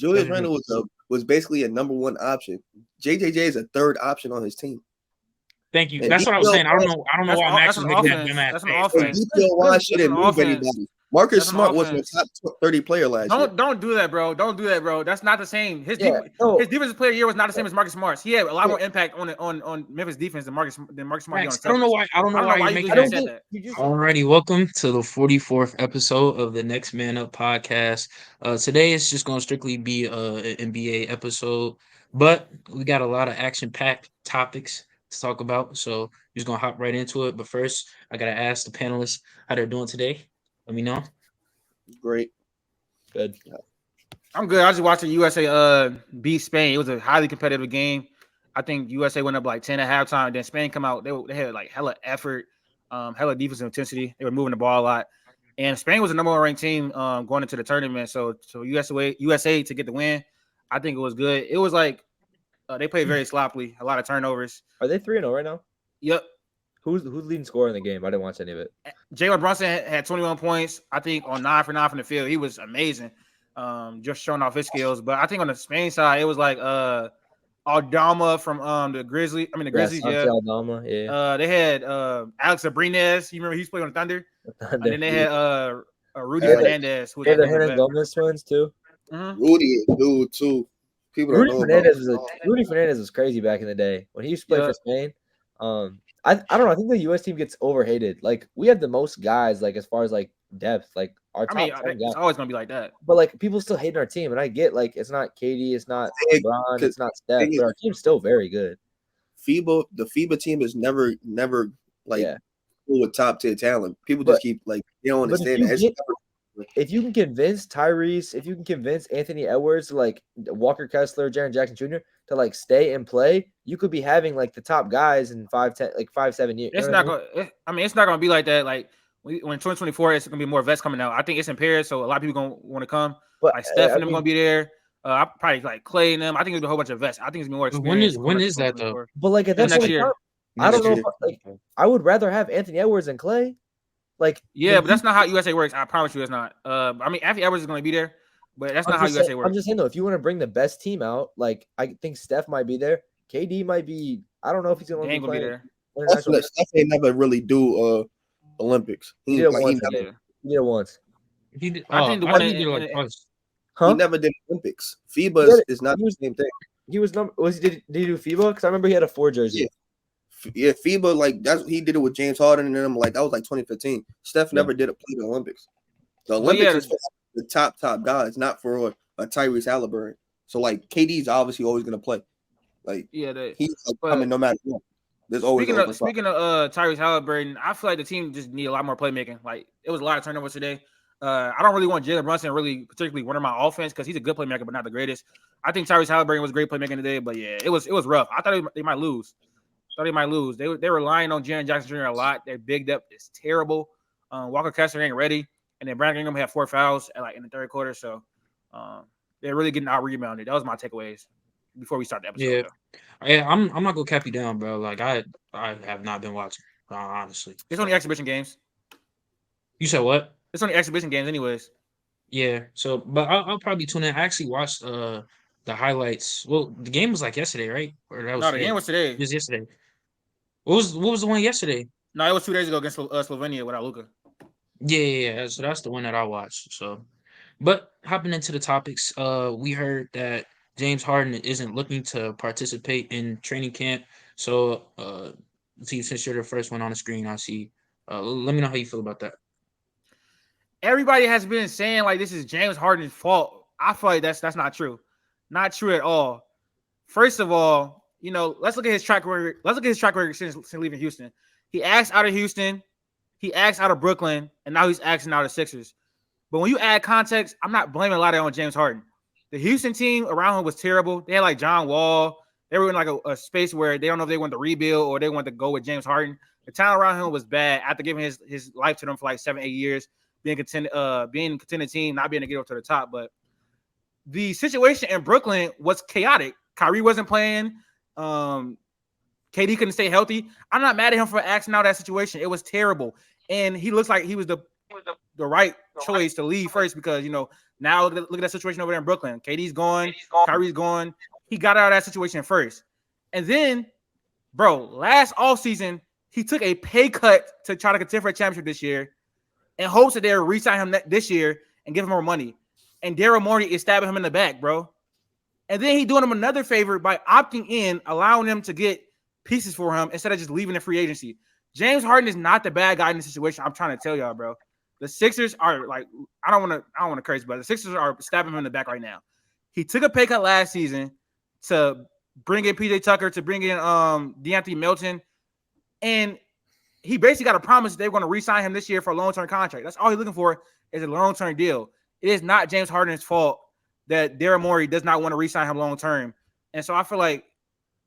Julius Randle was basically a number one option. JJJ is a third option on his team. Thank you. And That's what I was saying. I don't know why Max is making that offense. dumbass That's an face. offense. DPOY shouldn't move offense. anybody. Marcus That's an Smart was a offense. top 30 player last year. Don't do that, bro. Don't do that, bro. That's not the same. His defensive player year was not the same as Marcus Smart's. He had a lot more impact on Memphis defense than Marcus Smart. Max, I don't know why you said that. Alrighty, welcome to the 44th episode of the Next Man Up podcast. Today is just going to strictly be an NBA episode, but we got a lot of action-packed topics to talk about, so we're just going to hop right into it. But first, I got to ask the panelists how they're doing today. Let me know. Great. Good. I'm good. I just watched the USA beat Spain. It was a highly competitive game. I think USA went up like 10 at halftime. And then Spain come out. They had like hella effort, hella defensive intensity. They were moving the ball a lot. And Spain was the number one ranked team going into the tournament. So USA to get the win, I think it was good. It was like they played very sloppily. A lot of turnovers. Are they 3-0 right now? Yep. Who's leading scorer in the game? I didn't watch any of it. Jalen Brunson had 21 points. I think on 9 for 9 from the field. He was amazing. Just showing off his skills. But I think on the Spain side, it was like Aldama from the Grizzlies. I mean the Grizzlies, yeah. Aldama, yeah. They had Alex Abrines. You remember he's playing on the Thunder? And then they had Rudy Hernandez. They had the Hernandez twins too. Mm-hmm. Rudy is dude too. Rudy Fernandez was crazy back in the day when he used to play for Spain. I don't know. I think the U.S. team gets overhated. Like we have the most guys, like as far as like depth, like our top 10 guys. It's always gonna be like that. But like people still hate our team, and I get like it's not KD, it's not LeBron, it's not Steph, but our team's still very good. The FIBA team is never like with top tier talent. People just keep like they don't understand that. If you can convince Tyrese, if you can convince Anthony Edwards, like Walker Kessler, Jaren Jackson Jr. to like stay and play, you could be having like the top guys in 5-7 years. It's not going. I mean, it's not going to be like that. Like when 2024, it's going to be more vets coming out. I think it's in Paris, so a lot of people going to want to come. But like Steph and them going to be there. I probably like Clay and them. I think it's a whole bunch of vets. I think it's gonna be more experience. When is that though? But like at that next year, I don't know. I would rather have Anthony Edwards than Clay. Like, but that's not how USA works. I promise you, it's not. I mean, Anthony Edwards is going to be there, but that's not how USA works. I'm just saying though, if you want to bring the best team out, like I think Steph might be there. KD might be. I don't know if he's going to be there. Steph ain't never really do Olympics. He did it once. He did. I think he did like twice. He never did Olympics. FIBA is not the same thing. He was number. Did he do FIBA? Because I remember he had a 4 jersey. Yeah, FIBA, like that's he did it with James Harden and them. Like that was like 2015. Steph never did play the Olympics. The Olympics is for the top guys, not for a Tyrese Halliburton. So like KD's obviously always gonna play. Like he's coming no matter what. There's always speaking of Tyrese Halliburton, I feel like the team just need a lot more playmaking. Like it was a lot of turnovers today. I don't really want Jalen Brunson really particularly running my offense because he's a good playmaker, but not the greatest. I think Tyrese Halliburton was a great playmaker today, but it was rough. I thought they might lose. They were relying on Jaren Jackson Jr. a lot. Their big depth is terrible. Walker Kessler ain't ready, and then Brandon Ingram had 4 fouls in the third quarter. So they're really getting out rebounded. That was my takeaways before we start the episode. Yeah, I'm not gonna cap you down, bro. Like I have not been watching, honestly. It's only exhibition games. You said what? It's only exhibition games, anyways. Yeah. So, but I'll probably tune in. I actually watched the highlights. Well, the game was like yesterday, right? Or that was the game was today. It was yesterday. What was the one yesterday? No, it was 2 days ago against Slovenia without Luka. Yeah. So that's the one that I watched. So, but hopping into the topics, we heard that James Harden isn't looking to participate in training camp. So, since you're the first one on the screen, I see. Let me know how you feel about that. Everybody has been saying like this is James Harden's fault. I feel like that's not true. Not true at all. First of all, let's look at his track record. Let's look at his track record since leaving Houston. He asked out of Houston, he asked out of Brooklyn, and now he's asking out of Sixers. But when you add context, I'm not blaming a lot of it on James Harden. The Houston team around him was terrible. They had like John Wall. They were in like a space where they don't know if they want to rebuild or they want to go with James Harden. The talent around him was bad after giving his life to them for like 7-8 years. Being a contending team, not being able to get up to the top. But the situation in Brooklyn was chaotic. Kyrie wasn't playing. KD couldn't stay healthy. I'm not mad at him for asking out that situation. It was terrible. And he looks like he was the the right choice to leave first because now look at that situation over there in Brooklyn. KD's gone, Kyrie's gone. He got out of that situation first, and then, bro, last offseason, he took a pay cut to try to contend for a championship this year, in hopes that they'll re-sign him this year and give him more money. And Daryl Morey is stabbing him in the back, bro. And then he doing him another favor by opting in, allowing him to get pieces for him instead of just leaving the free agency. James Harden is not the bad guy in this situation. I'm trying to tell y'all, bro. The Sixers are like, I don't want to curse, but the Sixers are stabbing him in the back right now. He took a pay cut last season to bring in PJ Tucker, to bring in DeAnthony Melton, and he basically got a promise that they're going to re-sign him this year for a long-term contract. That's all he's looking for is a long-term deal. It is not James Harden's fault that Daryl Morey does not want to re-sign him long-term. And so I feel like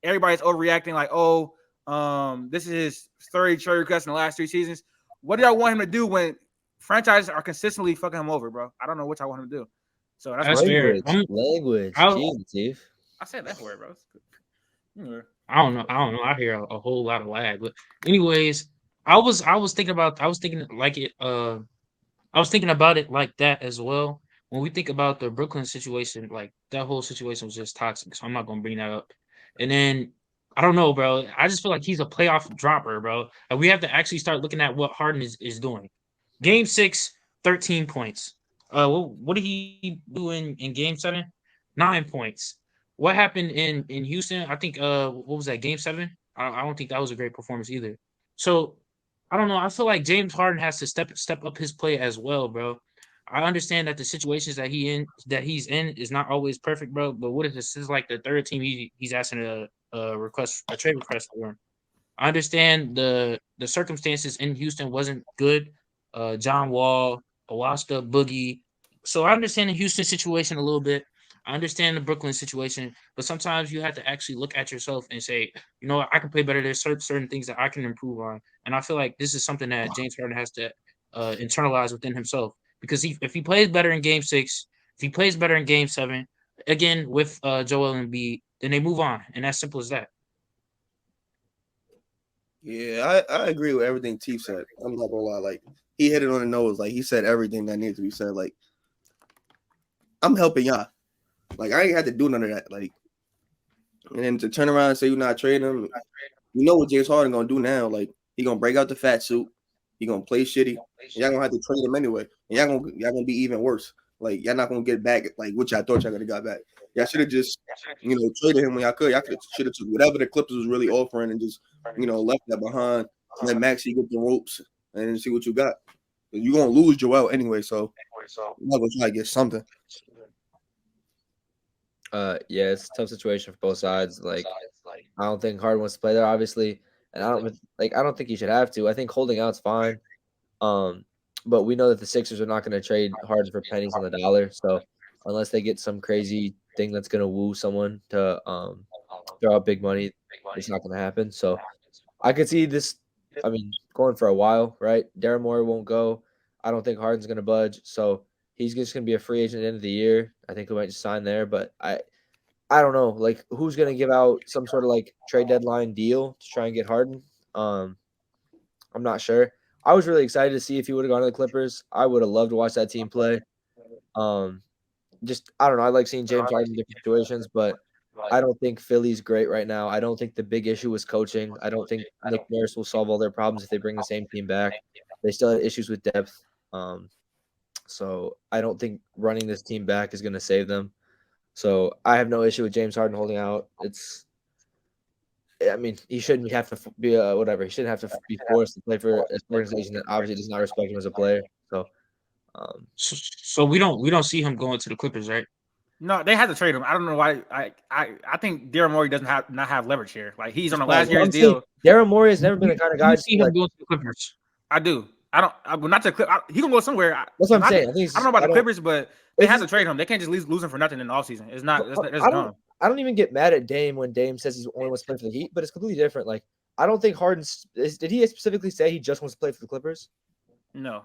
everybody's overreacting like, this is his third trade request in the last 3 seasons. What do y'all want him to do when franchises are consistently fucking him over, bro? I don't know what y'all want him to do. So that's fair. Language. Jeez, I said that word, bro. I don't know. I hear a whole lot of lag. But anyways, I was thinking about it like that as well. When we think about the Brooklyn situation, like that whole situation was just toxic. So I'm not gonna bring that up. And then I don't know, bro. I just feel like he's a playoff dropper, bro. And we have to actually start looking at what Harden is doing. Game 6, 13 points. What did he do in Game 7? 9 points. What happened in Houston? I think what was that, Game 7? I don't think that was a great performance either. So I don't know. I feel like James Harden has to step up his play as well, bro. I understand that the situations that he's in is not always perfect, bro. But what if this is like the third team he's asking a trade request for him? I understand the circumstances in Houston wasn't good. John Wall, Awasta, Boogie. So I understand the Houston situation a little bit. I understand the Brooklyn situation, but sometimes you have to actually look at yourself and say, you know what, I can play better. There's certain things that I can improve on. And I feel like this is something that James Harden has to internalize within himself. Because if he plays better in Game 6, if he plays better in Game 7, again with Joel Embiid, then they move on. And as simple as that. Yeah, I agree with everything Chief said. I'm not gonna lie. Like, he hit it on the nose. Like, he said everything that needs to be said. Like, I'm helping y'all. Like, I ain't had to do none of that. Like, and then to turn around and say you're not trading him, you know what James Harden gonna do now? Like, he gonna break out the fat suit. He gonna play shitty. And y'all gonna have to trade him anyway. And y'all gonna be even worse. Like, y'all not gonna get back like what y'all thought y'all gonna got back. Y'all should have just traded him when y'all could. Y'all should have took whatever the Clippers was really offering and just left that behind. Let Maxey get the ropes and then see what you got. You're gonna lose Joel anyway, so you're not gonna try to get something. Yeah, it's a tough situation for both sides. Like, I don't think Harden wants to play there, obviously, and I don't think he should have to. I think holding out's fine. But we know that the Sixers are not going to trade Harden for pennies on the dollar. So unless they get some crazy thing that's going to woo someone to throw out big money, it's not going to happen. So I could see this. I mean, going for a while, right? Daryl Morey won't go. I don't think Harden's going to budge. So he's just going to be a free agent at the end of the year. I think he might just sign there, but I don't know. Like, who's going to give out some sort of like trade deadline deal to try and get Harden? I'm not sure. I was really excited to see if he would have gone to the Clippers. I would have loved to watch that team play. Just I don't know. I like seeing James Harden in different situations, but I don't think Philly's great right now. I don't think the big issue is coaching. I don't think Nick Nurse will solve all their problems if they bring the same team back. They still have issues with depth. So I don't think running this team back is going to save them. So I have no issue with James Harden holding out. I mean, he shouldn't have to be whatever. He shouldn't have to be forced to play for an organization that obviously does not respect him as a player. So we don't see him going to the Clippers, right? No, they had to trade him. I don't know why. I think Daryl Morey doesn't have leverage here. Like, he's on the last year's deal. Daryl Morey has never been the kind of guy to see him going to the Clippers. I do. I will not to Clip. He can go somewhere. That's what I'm saying. I don't know about the Clippers, but they have to trade him. They can't just lose him for nothing in the offseason. It's not. I don't even get mad at Dame when Dame says he only wants to play for the Heat, but it's completely different. Like, I don't think did he specifically say he just wants to play for the Clippers? No.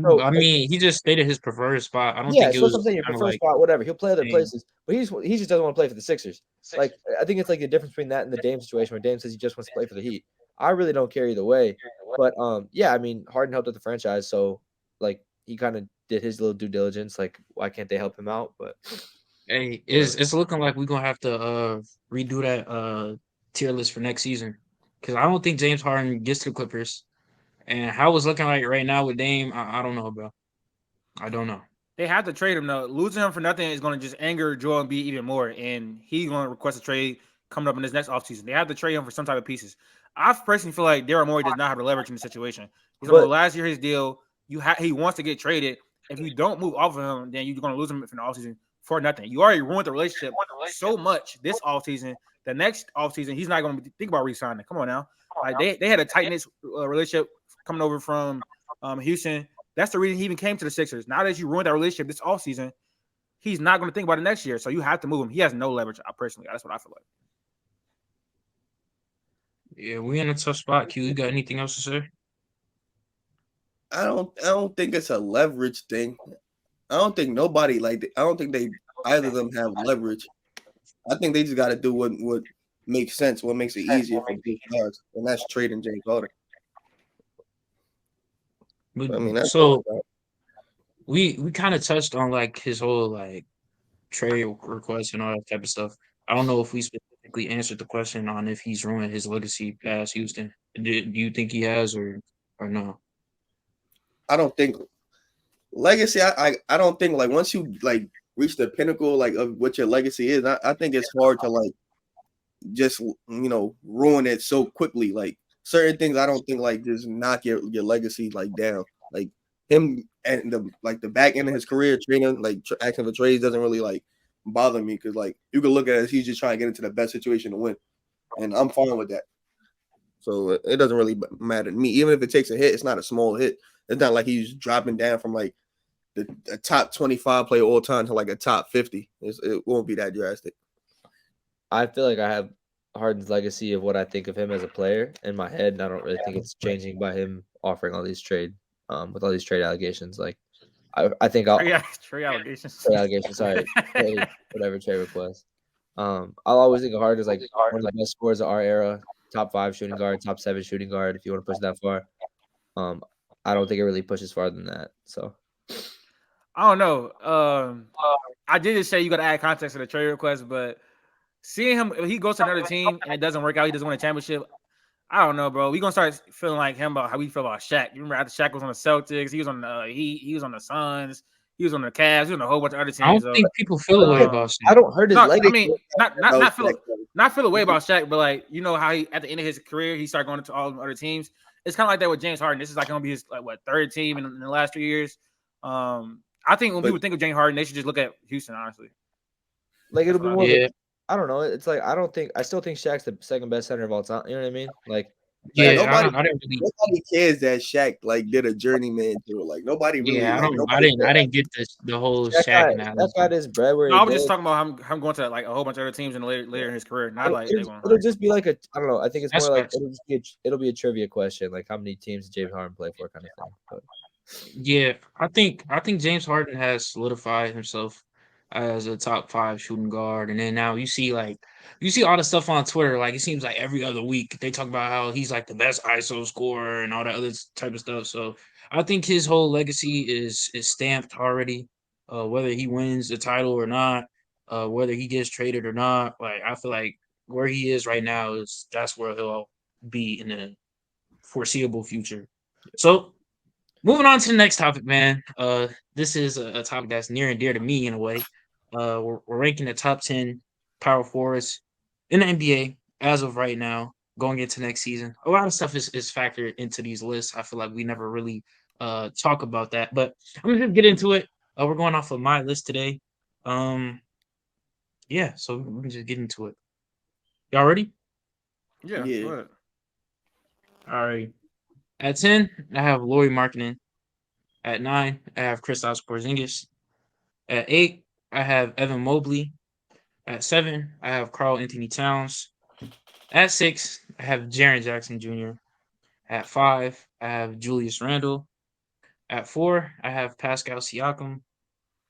So, I mean, he just stated his preferred spot. I don't think it was something your preferred spot, whatever. He'll play other places, but he just doesn't want to play for the Sixers. Like, I think it's like the difference between that and the Dame situation where Dame says he just wants to play for the Heat. I really don't care either way. But yeah, I mean, Harden helped with the franchise, so like he kind of did his little due diligence. Like, why can't they help him out? But hey, it's looking like we're gonna have to redo that tier list for next season because I don't think James Harden gets to the Clippers. And how it's looking like right now with Dame, I don't know, bro. I don't know. They have to trade him though. Losing him for nothing is going to just anger Joel Embiid even more, and he's going to request a trade coming up in this next offseason. They have to trade him for some type of pieces. I personally feel like Daryl Morey does not have the leverage in the situation. He's on the last year of his deal. He wants to get traded. If you don't move off of him, then you're going to lose him in the offseason for nothing. You already ruined the relationship so much this offseason. The next offseason, he's not going to think about re-signing. Come on now. Like they had a tight-knit relationship coming over from Houston. That's the reason he even came to the Sixers. Now that you ruined that relationship this offseason, he's not going to think about it next year. So you have to move him. He has no leverage. Personally, that's what I feel like. Yeah, we in a tough spot. Q, you got anything else to say? I don't think it's a leverage thing. I don't think either of them have leverage. I think they just got to do what makes sense, what makes it easier for both guys, and that's trading James Harden. I mean, so we kind of touched on like his whole like trade request and all that type of stuff. I don't know if we specifically answered the question on if he's ruined his legacy past Houston. Do you think he has or no? I don't think legacy. I don't think like once you like reach the pinnacle like of what your legacy is, I think it's hard to like just ruin it so quickly. Like certain things, I don't think like just knock your legacy like down. Like him and the back end of his career trading like asking for trades doesn't really like bother me because like you can look at it as he's just trying to get into the best situation to win, and I'm fine with that. So it doesn't really matter to me. Even if it takes a hit, it's not a small hit. It's not like he's dropping down from like a top 25 player all time to like a top 50. It won't be that drastic. I feel like I have Harden's legacy of what I think of him as a player in my head, and I don't really think it's changing by him offering all these trade with all these trade allegations. Like I think I'll trade allegations. Trade allegations, sorry. Whatever trade request. I'll always think of Harden as like one of the best scorers of our era, top 5 shooting guard, top 7 shooting guard, if you want to push that far. I don't think it really pushes farther than that. So I don't know. I did just say you got to add context to the trade request, but seeing him, if he goes to another team and it doesn't work out, he doesn't win a championship. I don't know, bro. We gonna start feeling like him about how we feel about Shaq. You remember after Shaq was on the Celtics, he was on the Heat, he was on the Suns, he was on the Cavs, he was on a whole bunch of other teams. I don't think people feel the way about Shaq. I don't hurt his legacy. I mean, not feel the way about Shaq, but like how he at the end of his career he started going to all the other teams. It's kind of like that with James Harden. This is like gonna be his third team in the last 3 years. I think when people think of James Harden, they should just look at Houston, honestly. Like it'll be more. Yeah. I don't know. It's like I still think Shaq's the second best center of all time. You know what I mean? Like nobody cares that Shaq like did a journeyman tour. Like nobody really. Yeah, I didn't get the whole Shaq analogy. That's got his bread where I was just talking about him going to like a whole bunch of other teams later in his career. Not it'll just be like I don't know. I think it's more like it'll be a trivia question, like how many teams did James Harden play for, kind of thing. But. Yeah, I think James Harden has solidified himself as a top 5 shooting guard, and then now you see all the stuff on Twitter. Like it seems like every other week they talk about how he's like the best ISO scorer and all that other type of stuff. So I think his whole legacy is stamped already. Whether he wins the title or not, whether he gets traded or not, like I feel like where he is right now that's where he'll be in the foreseeable future. So. Moving on to the next topic, man. This is a topic that's near and dear to me in a way. We're ranking the top 10 power forwards in the NBA as of right now, going into next season. A lot of stuff is factored into these lists. I feel like we never really talk about that, but I'm gonna just get into it. We're going off of my list today. Yeah, so we can just get into it. Y'all ready? Yeah. Go ahead. All right. At 10, I have Lauri Markkanen. At 9, I have Kristaps Porzingis. At 8, I have Evan Mobley. At 7, I have Karl Anthony Towns. At 6, I have Jaren Jackson Jr. At 5, I have Julius Randle. At 4, I have Pascal Siakam.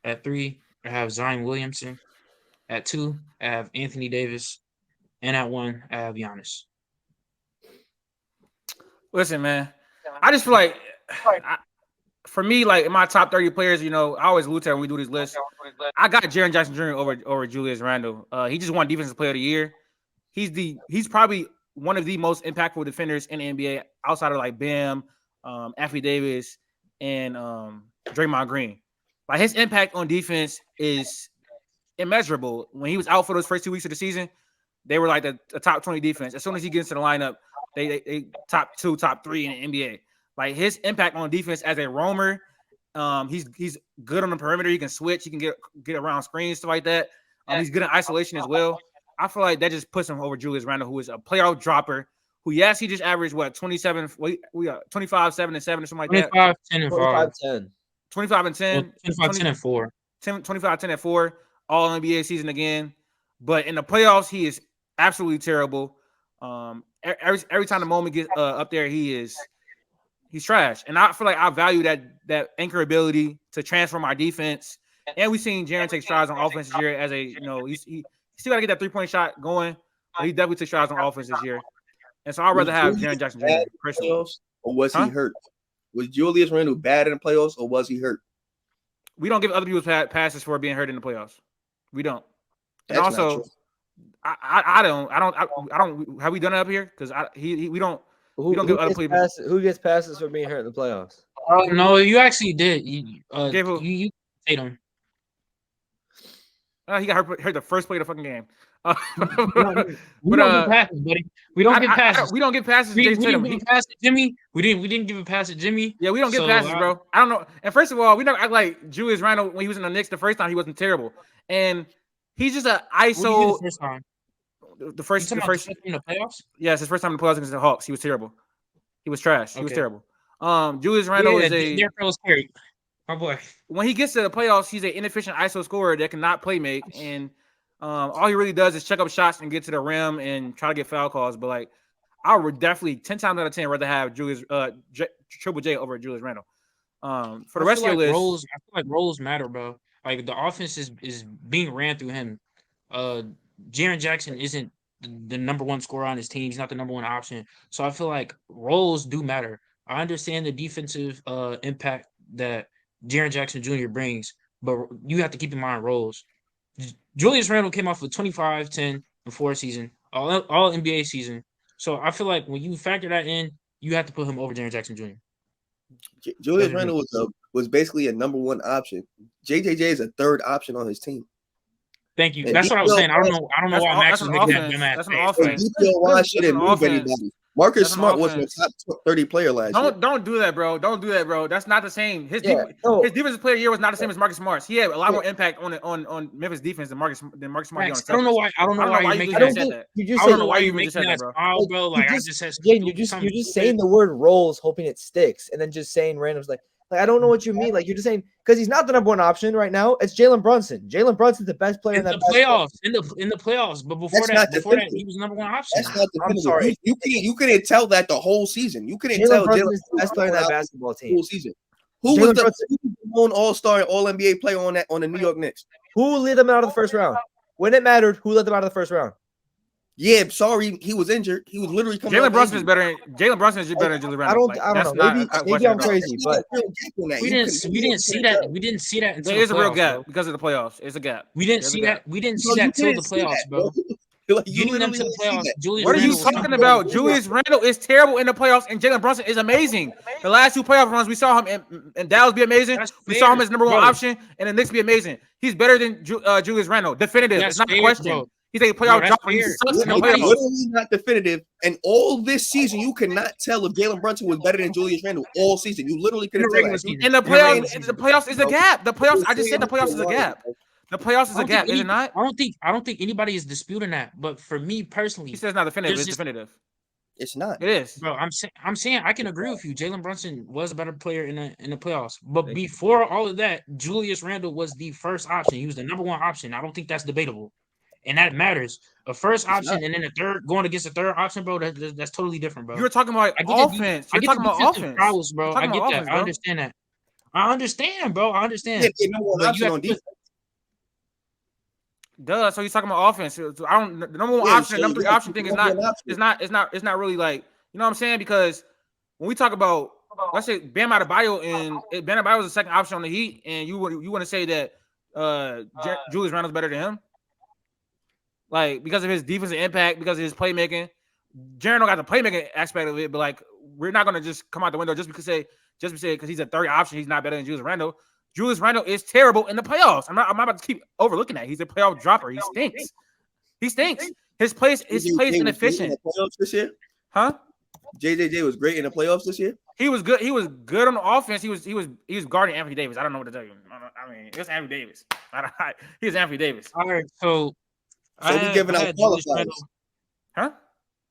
At 3, I have Zion Williamson. At 2, I have Anthony Davis. And at 1, I have Giannis. Listen, man. I just feel like for me, like in my top 30 players, I always allude to when we do these lists. I got Jaren Jackson Jr. over Julius Randle. He just won Defensive Player of the Year. He's probably one of the most impactful defenders in the NBA outside of like Bam, Anthony Davis, and Draymond Green. Like his impact on defense is immeasurable. When he was out for those first 2 weeks of the season, they were like the top 20 defense. As soon as he gets into the lineup, they top 2, top 3 in the NBA. Like his impact on defense as a roamer, he's good on the perimeter. He can switch. He can get around screens, stuff like that. He's good in isolation as well. I feel like that just puts him over Julius Randle, who is a playoff dropper. Who, yes, he just averaged 27. We got 25, 7 and 7 or something like 25, 10 and 25, 10. 25 and 10. 25, 10 and 4. 25, 10 and 4. All NBA season again. But in the playoffs, he is absolutely terrible. Every time the moment gets up there, he's trash. And I feel like I value that anchor ability to transform our defense. And we've seen Jaren take strides on offense this year as he still got to get that 3-point shot going. But he definitely took strides on offense this year. And so I'd rather have Jaren Jackson Jr. personally. Or was he hurt? Was Julius Randle bad in the playoffs, or was he hurt? We don't give other people passes for being hurt in the playoffs. We don't. And That's also, I don't. Have we done it up here? Because we don't. We don't give other people. Who gets passes for being hurt in the playoffs? No, you actually did. You Tatum. He got hurt the first play of the fucking game. We don't get passes, buddy. We don't get passes. We don't get passes. We didn't give a pass to Jimmy. We didn't give a pass to Jimmy. Yeah, we don't get passes, bro. I don't know. And first of all, we never act like Julius Randle when he was in the Knicks the first time. He wasn't terrible, and he's just an ISO. The first time. The first in the playoffs. Yes, his first time in the playoffs against the Hawks. He was terrible. He was trash. He was terrible. Julius Randle is scary. My boy. When he gets to the playoffs, he's an inefficient ISO scorer that cannot play make, and all he really does is check up shots and get to the rim and try to get foul calls. But like, I would definitely 10 times out of 10 rather have Triple J over Julius Randle. For the rest of your list, I feel like roles matter, bro. Like the offense is being ran through him. Jaren Jackson isn't the number one scorer on his team. He's not the number one option. So I feel like roles do matter. I understand the defensive impact that Jaren Jackson Jr. brings, but you have to keep in mind roles. Julius Randle came off with 25, 10, and 4 season, all NBA season. So I feel like when you factor that in, you have to put him over Jaren Jackson Jr. Julius Randle was basically a number one option. JJJ is a third option on his team. Thank you. That's what I was saying. I don't know why Max is making that dumbass. That's an offense. Why shouldn't move anybody? Marcus Smart was a top 30 player last year. Don't do that, bro. Don't do that, bro. That's not the same. His defensive player year was not the same as Marcus Smart's. He had a lot more impact on Memphis defense than Marcus Smart. Max, I don't know why. I don't know why you making that. I don't know why you making that smile, bro. Like I just said, you're just saying the word roles, hoping it sticks, and then just saying randoms like I don't know what you mean. Like you're just saying because he's not the number one option right now. It's Jalen Brunson. Jalen Brunson's the best player in the playoffs. In the playoffs, but before that, he was the number one option. That's not I'm sorry. You couldn't tell that the whole season. You couldn't tell Jalen is the best player in that basketball team. Whole season. Who was the lone All-Star, All-NBA player on the New York Knicks? Who led them out of the first round? When it mattered, who led them out of the first round? Yeah, sorry, he was injured. He was literally coming. Jalen Brunson is better. Jalen Brunson is better than Julius Randle. I don't know. Maybe I'm crazy, but we didn't see that. We didn't see that until there is a real gap because of the playoffs. It's a gap. We didn't see that. We didn't see that until the playoffs, bro. Getting them to the playoffs. What are you talking about? Julius Randle is terrible in the playoffs, and Jalen Brunson is amazing. The last 2 playoff runs, we saw him in Dallas be amazing. We saw him as number one option, and the Knicks be amazing. He's better than Julius Randle. Definitive. It's not a question. He's a playoff dropper. He sucks in the playoffs. Literally not definitive. And all this season, you cannot tell if Jalen Brunson was better than Julius Randle all season. You literally couldn't tell. In the playoffs is a gap. The playoffs. I just said the playoffs is a gap. The playoffs is a gap, is it not? I don't think anybody is disputing that. But for me personally, he says not definitive. It's definitive. It's not. It is, bro. I'm saying I can agree with you. Jalen Brunson was a better player in the playoffs. But before all of that, Julius Randle was the first option. He was the number one option. I don't think that's debatable. And that matters. A first option and then a third going against a third option, bro. That's totally different, bro. You're talking about offense. You're talking about offense, prowess, bro. I get that. I understand that. I understand, bro. I understand. Duh. So he's talking about offense. So I don't. The number one option, the number 3 option thing is not really like, you know what I'm saying? Because when we talk about let's say Bam Adebayo and Bam Adebayo was the second option on the Heat, and you want to say that Julius Randle's better than him, like because of his defensive impact, because of his playmaking. Jaren got the playmaking aspect of it, but like we're not gonna just come out the window just because he's a third option, he's not better than Julius Randle. Julius Randle is terrible in the playoffs. I'm not about to keep overlooking that. He's a playoff dropper. He stinks. His place inefficient. This year? Huh? JJJ was great in the playoffs this year. He was good. He was good on the offense. He was guarding Anthony Davis. I don't know what to tell you. I mean, it was Anthony Davis. He was Anthony Davis. All right, so we giving out qualifiers. Huh?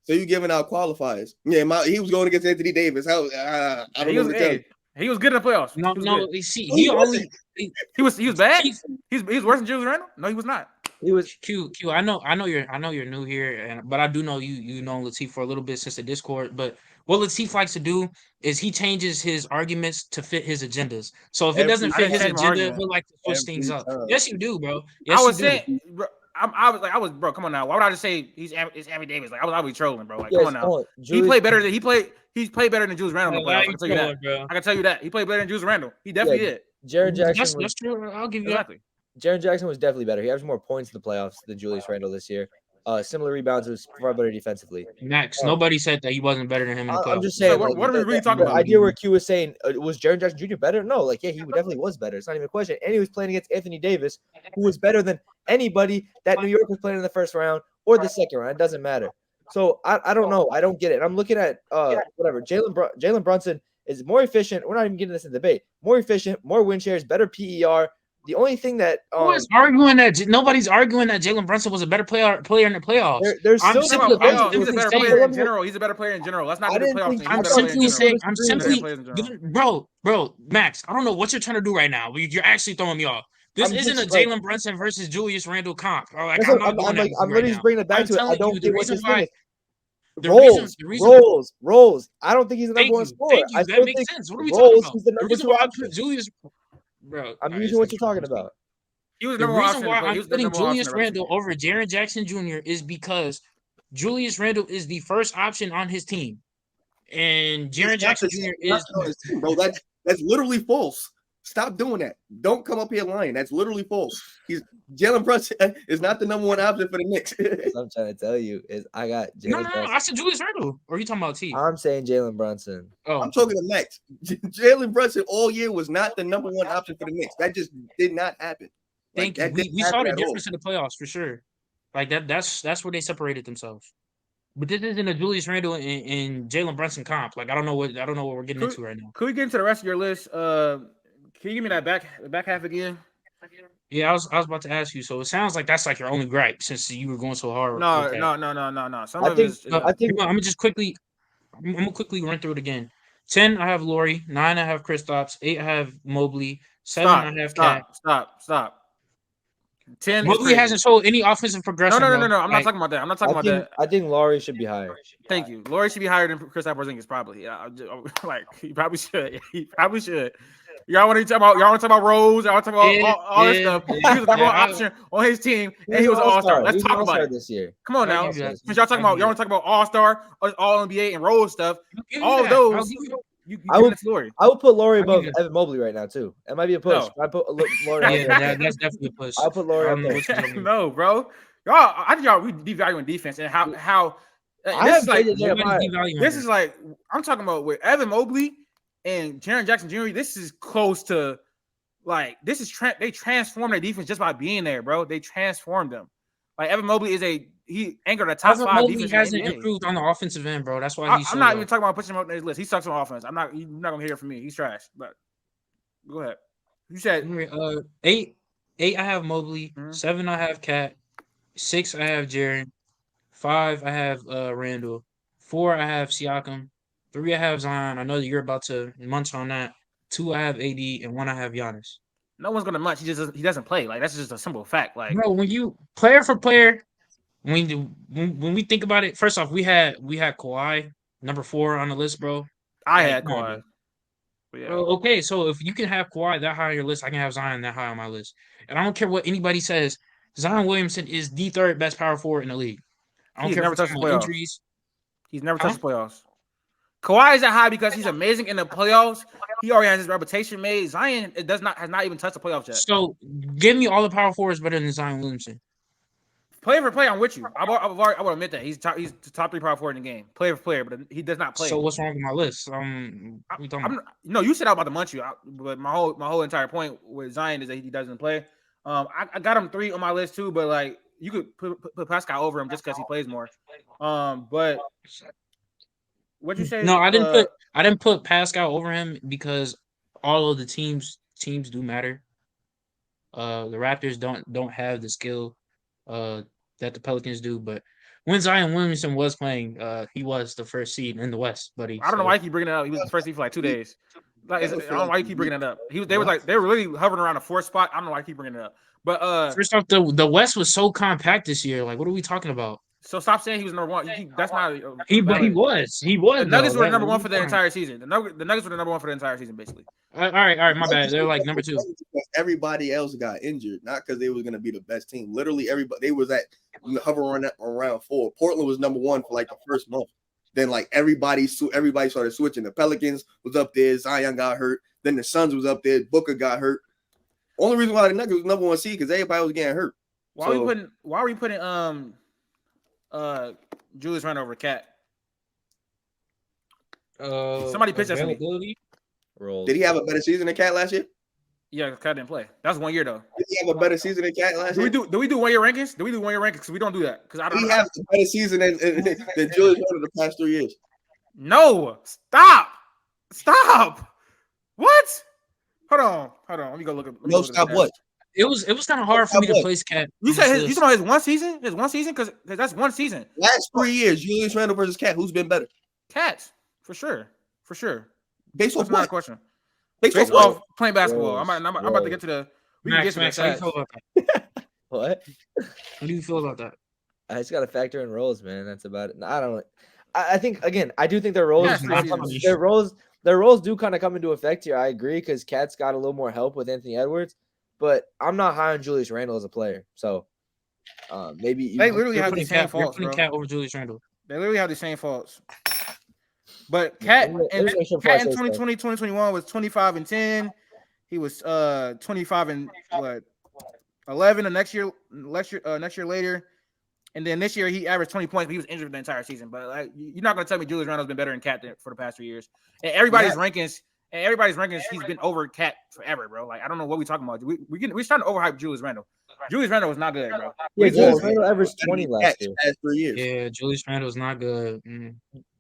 So you giving out qualifiers? Yeah, he was going against Anthony Davis. I don't know what to tell you. He was good in the playoffs. No. Good. See, he was bad. He was worse than Julius Randle. No, he was not. He was Q. I know you're new here, but I do know you know Latif for a little bit since the Discord. But what Latif likes to do is he changes his arguments to fit his agendas. So if it doesn't fit his agenda, he'll like to switch things up. Yes, you do, bro. Yes, I was saying, bro, bro. Come on now. Why would I just say it's Anthony Davis? Like I was trolling, bro. Like come on now. He played better than He's played better than Julius Randle. I can tell you that. Bro. I can tell you that he played better than Julius Randle. He definitely did. Jaren Jackson. That's true. I'll give you exactly. Jaren Jackson was definitely better. He averaged more points in the playoffs than Julius Randle this year. Similar rebounds, was far better defensively. Max, nobody said that he wasn't better than him in the playoffs. I'm just saying. So what are we really talking about? The idea where Q was saying, was Jaren Jackson Jr. better? No, like, yeah, he definitely was better. It's not even a question. And he was playing against Anthony Davis, who was better than anybody that New York was playing in the first round or the second round. It doesn't matter. So I don't know. I don't get it. And I'm looking at whatever. Jalen Brunson is more efficient. We're not even getting this in debate. More efficient, more win shares, better PER. The only thing that nobody's arguing that Jalen Brunson was a better player in the playoffs. There's still he's a better player in general. He's a better player in general. Let's not get the playoffs. I'm simply bro, Max. I don't know what you're trying to do right now. You're actually throwing me off. This isn't a Jalen Brunson versus Julius Randle comp. I'm literally just bringing it back to it. I don't get what you're saying. Rolls. I don't think he's the number one scorer. That makes sense. What are we talking about? He's the number two option. Julius, bro. I'm using what you're talking about. He was the reason why I'm putting Julius Randle over Jaren Jackson Jr. is because Julius Randle is the first option on his team, and Jaren Jackson Jr. is bro. That's literally false. Stop doing that. Don't come up here lying. That's literally false. Jalen Brunson is not the number one option for the Knicks. What I'm trying to tell you is I got Jalen Brunson. I said Julius Randle. Or are you talking about T? I'm saying Jalen Brunson. Oh, I'm talking to Max. Jalen Brunson all year was not the number one option for the Knicks. That just did not happen. Thank you. We saw the difference in the playoffs for sure. Like that's where they separated themselves. But this isn't a Julius Randle and Jalen Brunson comp. Like I don't know what we're getting into right now. Could we get into the rest of your list? Can you give me that back half again? Yeah, I was about to ask you. So it sounds like that's like your only gripe since you were going so hard. No. I'm gonna quickly run through it again. 10, I have Laurie. 9, I have Kristaps. 8, I have Mobley. 7, I have Cat. Stop. 10. Mobley hasn't showed any offensive progression. No. I'm not talking about that. I think Laurie should be higher. Thank you. Laurie should be higher than Kristaps Porzingis probably. Yeah, like he probably should. Y'all want to talk about Rose? Y'all want to talk about all this stuff? He was the number one option on his team, and he was an all-star. Let's talk about it this year. Come on now, since y'all want to talk about all-star, all NBA, and Rose stuff. All of those. I would put Laurie above Evan Mobley right now too. It might be a push. No. I put Laurie. That's definitely a push. I'll put Laurie. No, bro. I think y'all devaluing defense and how. This is like I'm talking about with Evan Mobley and Jaren Jackson Jr. This is close to like they transformed their defense just by being there, bro. They transformed them. Like Evan Mobley he anchored a top 5 Mobley defense. Hasn't improved on the offensive end, bro. That's why I'm not even talking about pushing him up on his list. He sucks on offense. You're not gonna hear it from me. He's trash. But go ahead. You said 8 I have Mobley. 7 I have Cat. 6 I have Jaren. 5 I have Randall. 4 I have Siakam. 3 I have Zion. I know that you're about to munch on that. 2 I have AD, and 1 I have Giannis. No one's gonna munch. He doesn't play. Like that's just a simple fact. Like bro, when you player for player, when we think about it, first off, we had Kawhi number 4 on the list, bro. I had Kawhi. Yeah. Bro, okay, so if you can have Kawhi that high on your list, I can have Zion that high on my list, and I don't care what anybody says. Zion Williamson is the 3rd best power forward in the league. I don't care if it's injuries. He's never touched the playoffs. Kawhi isn't high because he's amazing in the playoffs. He already has his reputation made. Zion has not even touched the playoffs yet. So give me all the power forwards better than Zion Williamson. Player for player, I'm with you. I will admit that he's the top 3 power forward in the game. Player for player, but he does not play. So what's wrong with my list? No, you said I was about to munch you, but my whole entire point with Zion is that he doesn't play. I got him 3 on my list too, but like you could put Pascal over him just because he plays more. But what'd you say? No, I didn't put Pascal over him because all of the teams do matter. The Raptors don't have the skill that the Pelicans do, but when Zion Williamson was playing, he was the first seed in the West, buddy. I don't know why you keep bringing it up. He was the first seed for like 2 days. I don't know why you keep bringing it up. They were really hovering around the 4th spot. I don't know why you keep bringing it up. But first off, the West was so compact this year. Like, what are we talking about? So stop saying he was number 1. That's not. He was. The Nuggets were number 1 for the entire season. The Nuggets were the number 1 for the entire season, basically. All right, my bad. They're like number 2. Everybody else got injured, not because they was going to be the best team. Literally, everybody they was hovering around 4. Portland was number 1 for like the first month. Then like everybody started switching. The Pelicans was up there. Zion got hurt. Then the Suns was up there. Booker got hurt. Only reason why the Nuggets was number 1 seed because everybody was getting hurt. Why are we putting Julius Randle over Cat? Somebody pitched that to me. Did he have a better season than Cat last year? Yeah, Cat didn't play. That was 1 year though. Did he have a better season than Cat last year? Do we do 1 year rankings? Because we don't do that. Because I don't. He has a better season than Julius Randle the past 3 years. No, stop. What? Hold on. Let me go look at. No, stop what? It was kind of hard for me to place Cat. You said you talking about his 1 season? His 1 season? Because that's 1 season. Last 3 years, Julius Randle versus Cat. Who's been better? Cat, for sure. Based That's on not what? a question. Based off playing basketball. I'm about to get to the. Max, how do you feel about that? What? How do you feel about that? I just got to factor in roles, man. That's about it. I don't. I think again. I do think their roles. Their roles do kind of come into effect here. I agree because Cat's got a little more help with Anthony Edwards, but I'm not high on Julius Randle as a player. So maybe they literally have the same faults. You're putting Cat over Julius Randle. They literally have the same faults. But Cat in 2020, 2021 was 25 and 10. He was 25 and 11 the next year later. And then this year he averaged 20 points, but he was injured the entire season. But like, you're not gonna tell me Julius Randle's been better than Cat for the past 3 years. And everybody's rankings, he's been over Cat forever, bro. Like, I don't know what we're talking about. We're starting to overhype Julius Randle. Julius Randle was not good, bro. Yeah, Julius Randle averaged 20 last year. 3 years. Yeah, Julius Randle was not good.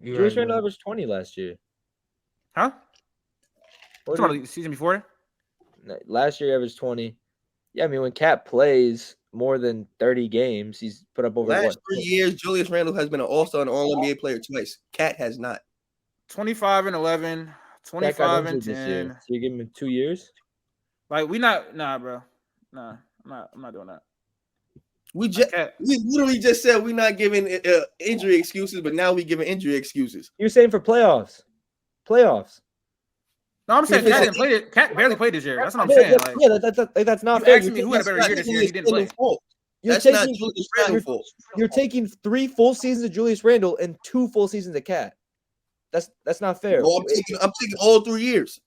Julius Randle averaged 20 last year. Huh? What about the season before? Last year he averaged 20. Yeah, I mean when Cat plays more than 30 games, he's put up over last 3 years. Julius Randle has been an All-Star and All-NBA player twice. Cat has not. 25 and 11, 25 and 10. So you give him 2 years? Like bro. Nah, I'm not doing that. We literally just said we're not giving injury excuses, but now we giving injury excuses. You're saying for playoffs. No, I'm saying Cat didn't play it. Cat barely played this year. That's what I'm saying. That's not you fair. Asking me who had a better year this year, he didn't play. That's not Julius Randle's fault. You're taking 3 full seasons of Julius Randle and 2 full seasons of Cat. That's not fair. No, I'm taking all 3 years.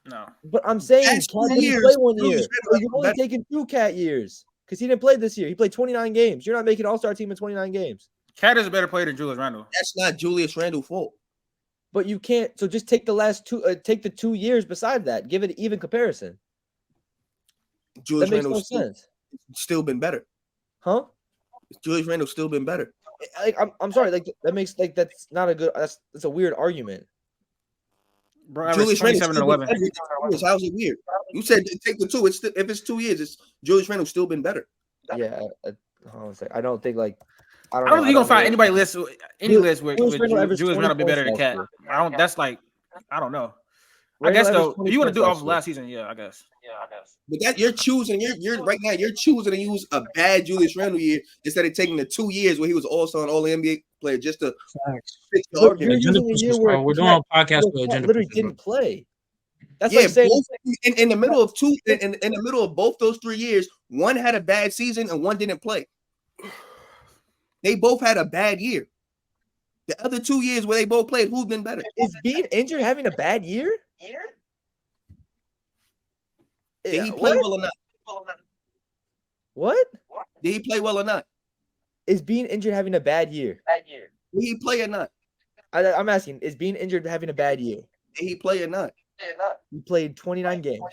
No, but I'm saying Cat didn't play 1 year. So you're only taking 2 Cat years because he didn't play this year. He played 29 games. You're not making All-Star team in 29 games. Cat is a better player than Julius Randle. That's not Julius Randle's fault. But you can't. So just take the last 2. Take the 2 years beside that. Give it an even comparison. Julius that makes Randle's no sense. Still been better. Huh? Julius Randle's still been better. I'm sorry. Like that makes that's not a good. That's a weird argument. Bro, Julius Randle 27 and 11. How's it weird? You said take the 2. If it's 2 years, it's Julius Randle's still been better. Yeah, I don't think like. I don't think you're gonna find anybody list with Julius Randle be better than Cat. I don't know. I guess though, if you want to do it off of last season, I guess. But that you're choosing, you're right now, you're choosing to use a bad Julius Randle year instead of taking the 2 years where he was also an All-NBA player just to fix the argument. We're doing a podcast with agenda. Literally didn't play. That's like saying in the middle of in the middle of both those 3 years, one had a bad season and one didn't play. They both had a bad year. The other 2 years where they both played, who's been better? Is being injured having a bad year? Did he play well or not? What? Did he play well or not? Is being injured having a bad year? Did he play or not? I'm asking, is being injured having a bad year? Did he play or not? He played 29 games.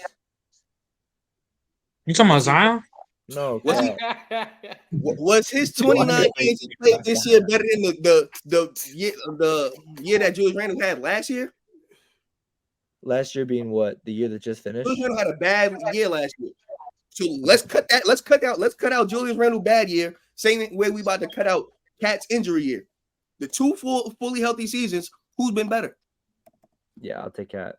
You talking about Zion? No. Was his 29 games he played this year better than the year that Julius Randle had last year? Last year being what? The year that just finished? Julius Randle had a bad year last year. So let's cut out Julius Randle bad year. Same way we about to cut out Cat's injury year. The 2 fully healthy seasons, who's been better? Yeah, I'll take Cat.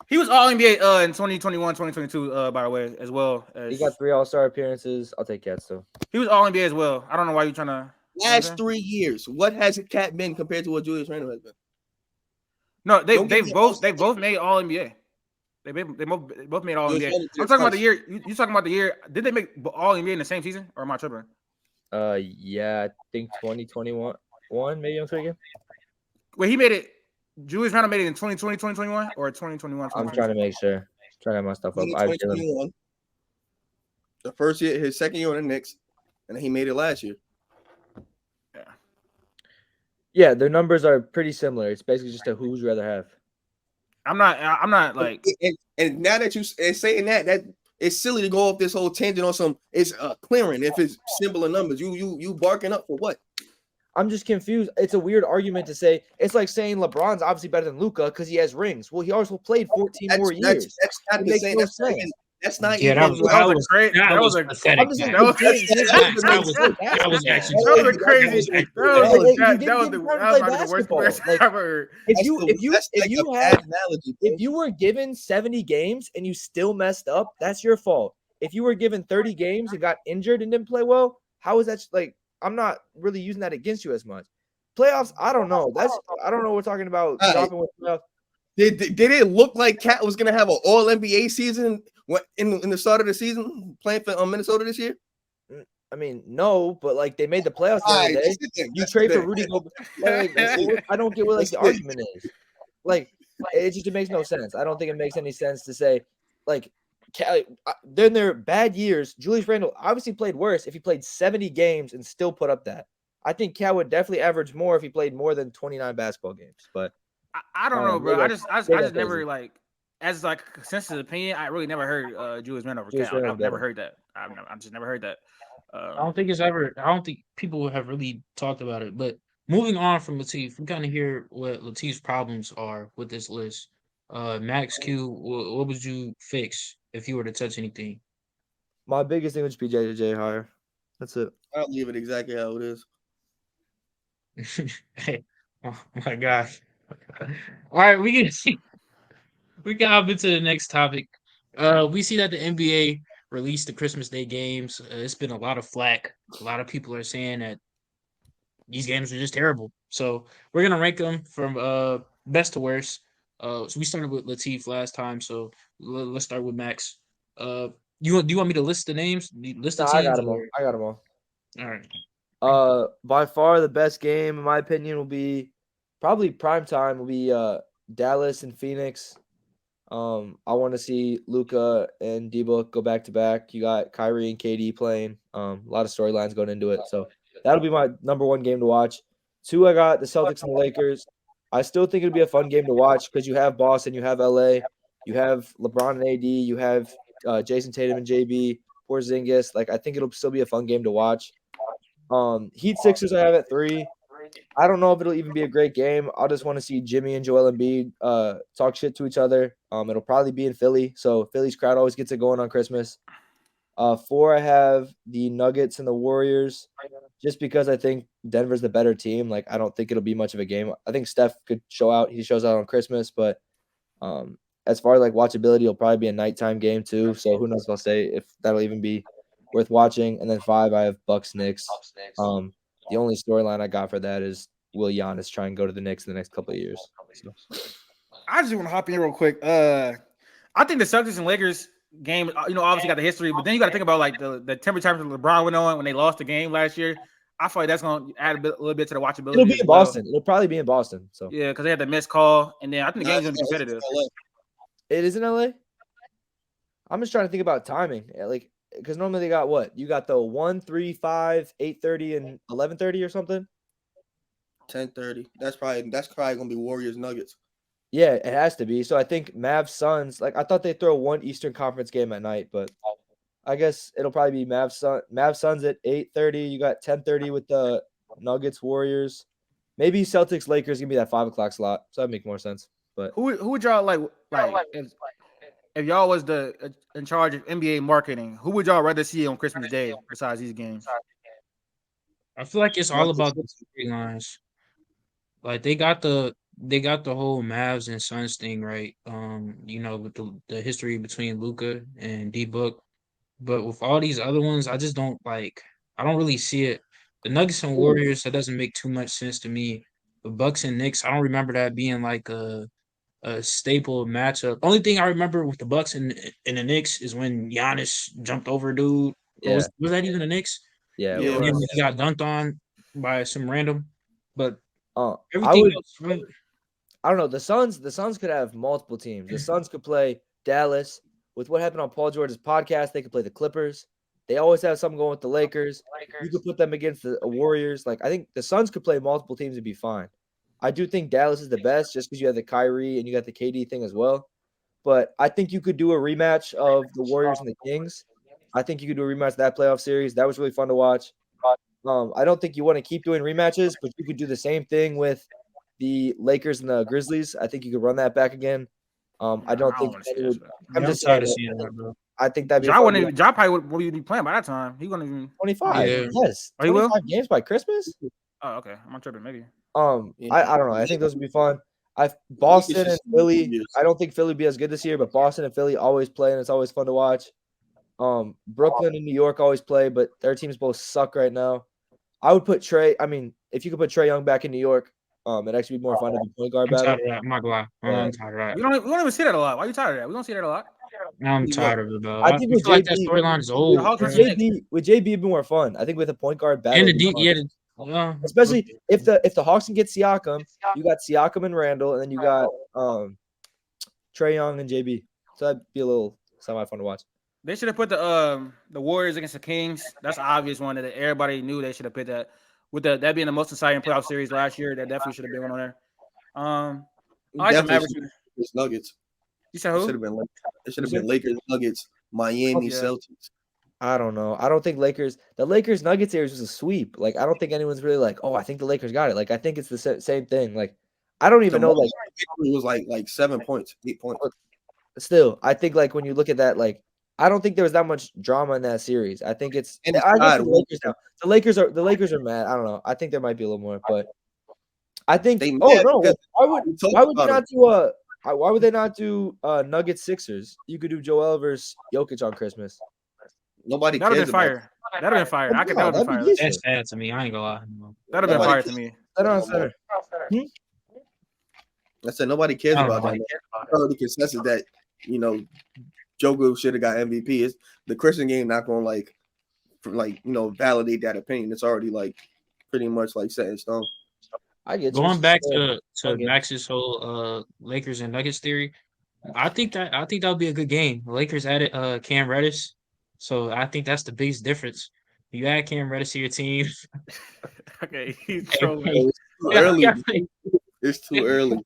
He was all NBA in 2021, 2022, by the way, as well. He got 3 All-Star appearances. I'll take Cat still. He was all NBA as well. I don't know why you're trying to. Last 3 years, what has Cat been compared to what Julius Randle has been? No, they both made all NBA. They both made all NBA. I'm talking about the year. You talking about the year? Did they make all NBA in the same season, or am I tripping? Yeah, I think 2021. Maybe I'm thinking. Wait, he made it. Julius Randle made it in 2020, 2021, or 2021. I'm trying to make sure. Trying to have my stuff up. 2021. The first year, his second year on the Knicks, and he made it last year. Yeah, their numbers are pretty similar. It's basically just a who's rather have. I'm not like. And now that you're saying that it's silly to go off this whole tangent on some. It's clearing if it's simpler numbers. You barking up for what? I'm just confused. It's a weird argument to say. It's like saying LeBron's obviously better than Luka because he has rings. Well, he also played 14 more years. That's not the same. That's not even. That was crazy. That was pathetic. That was crazy. That was the worst question I've heard. If you were given 70 games and you still messed up, that's your fault. If you were given 30 games and got injured and didn't play well, how is that like? I'm not really using that against you as much. Playoffs, I don't know. I don't know what we're talking about. Dropping with playoffs. Did it look like Cat was gonna have an All NBA season in the start of the season playing for Minnesota this year? I mean, no, but like they made the playoffs the other day. You trade for Rudy Gobert. I don't get what like the argument is. Like it makes no sense. I don't think it makes any sense to say like. Then their bad years. Julius Randle obviously played worse if he played 70 games and still put up that. I think Cat would definitely average more if he played more than 29 basketball games. But I don't know, bro. I just never like as like consensus opinion. I really never heard Julius Randle over Cat. I've never heard that. I've just never heard that. I don't think people have really talked about it. But moving on from Latif, we kind of hear what Latif's problems are with this list. Max Q, what would you fix if you were to touch anything? My biggest thing would just be JJ higher. That's it. I'll leave it exactly how it is. Hey, oh my gosh. All right, we can hop into the next topic. We see that the NBA released the Christmas Day games. It's been a lot of flack. A lot of people are saying that these games are just terrible. So we're gonna rank them from best to worst. So we started with Latif last time, so let's start with Max. Do you want me to list the names? List the teams? I got them all. All right. By far the best game, in my opinion, will be probably prime time. Will be Dallas and Phoenix. I want to see Luka and D-Book go back to back. You got Kyrie and KD playing. A lot of storylines going into it, so that'll be my number one game to watch. 2, I got the Celtics and the Lakers. I still think it'd be a fun game to watch because you have Boston, you have LA, you have LeBron and AD, you have Jason Tatum and JB, Porzingis. Like I think it'll still be a fun game to watch. Heat Sixers I have at 3. I don't know if it'll even be a great game. I just want to see Jimmy and Joel Embiid talk shit to each other. It'll probably be in Philly, so Philly's crowd always gets it going on Christmas. 4, I have the Nuggets and the Warriors, just because I think Denver's the better team. Like, I don't think it'll be much of a game. I think Steph could show out. He shows out on Christmas, but as far as like watchability, it'll probably be a nighttime game too. So who knows if I'll say if that'll even be worth watching. And then 5, I have Bucks Knicks. The only storyline I got for that is will Giannis try and go to the Knicks in the next couple of years. So. I just want to hop in real quick. I think the Celtics and Lakers game, obviously got the history, but then you got to think about like the temperature LeBron went on when they lost the game last year. I feel like that's gonna add a little bit to the watchability. It'll be in Boston. It'll probably be in Boston. So yeah, because they had the missed call, and then I think the game's gonna be competitive. It is in LA. I'm just trying to think about timing, like because normally they got what? You got the 1, 3, 5, 8:30, and 11:30 or something. 10:30. That's probably gonna be Warriors Nuggets. Yeah, it has to be. So I think Mavs Suns. Like I thought they'd throw one Eastern Conference game at night, but I guess it'll probably be Mavs Suns at 8:30. You got 10:30 with the Nuggets Warriors. Maybe Celtics Lakers gonna be that 5 o'clock slot. So that'd make more sense. But who would y'all like if y'all was in charge of NBA marketing? Who would y'all rather see on Christmas Day besides these games? I feel like it's all about the storylines. Like they got the whole Mavs and Suns thing right. With the history between Luka and D-Book. But with all these other ones, I just don't like. I don't really see it. The Nuggets and Warriors, that doesn't make too much sense to me. The Bucks and Knicks, I don't remember that being like a staple matchup. Only thing I remember with the Bucks and the Knicks is when Giannis jumped over a dude. Yeah. Was that even the Knicks? Yeah. He got dunked on by some random. But everything else, I don't know. The Suns could have multiple teams. The Suns could play Dallas. With what happened on Paul George's podcast, they could play the Clippers. They always have something going with the Lakers. You could put them against the Warriors. Like I think the Suns could play multiple teams and be fine. I do think Dallas is the best just because you have the Kyrie and you got the KD thing as well. But I think you could do a rematch of the Warriors and the Kings. I think you could do a rematch of that playoff series. That was really fun to watch. I don't think you want to keep doing rematches, but you could do the same thing with the Lakers and the Grizzlies. I think you could run that back again. I don't think I'm just tired of seeing that, bro. I think that'd be Ja probably would be playing by that time. He wouldn't even 25. Yeah. Yes. 25 games by Christmas? Oh, okay. I'm tripping, maybe. I don't know. I think those would be fun. Boston and Philly. I don't think Philly would be as good this year, but Boston and Philly always play, and it's always fun to watch. Brooklyn and New York always play, but their teams both suck right now. I would put Trey. I mean, if you could put Trae Young back in New York, it'd actually be more fun to be point guard battle. I'm not gonna lie. I'm tired of that. We don't even see that a lot. Why are you tired of that? We don't see that a lot. I'm tired of it, bro. I think with JB, like that storyline is old. With JB, it'd be more fun. I think with a point guard battle, and especially if the Hawks can get Siakam, you got Siakam and Randall, and then you got Trae Young and JB. So that'd be a little semi-fun to watch. They should have put the Warriors against the Kings. That's an obvious one that everybody knew they should have put that. With that being the most exciting playoff series last year, that definitely should have been on there. I like the Mavericks. Nuggets. You said who? It should have been Lakers, Nuggets, Miami, Celtics. I don't know. I don't think the Lakers Nuggets series was a sweep. Like I don't think anyone's really like, oh, I think the Lakers got it. Like I think it's the same thing. Like I don't even know. Like it was like 7 points, 8 points. Still, I think like when you look at that, like I don't think there was that much drama in that series. I think it's the Lakers are mad. I don't know. I think there might be a little more, but I think why would they not do Nuggets Sixers? You could do Joel versus Jokic on Christmas. Nobody cares. That'd have been fire. That would have been fire. That's sad to me. I ain't gonna lie. That'd have been fire to me. I said nobody cares about that. The consensus that Joker should have got MVP. Is the Christian game not going to validate that opinion? It's already pretty much set in stone. I get going back to Max's whole Lakers and Nuggets theory. I think that would be a good game. The Lakers added Cam Reddish, so I think that's the biggest difference. You add Cam Reddish to your team. Okay, he's trolling. It's too early.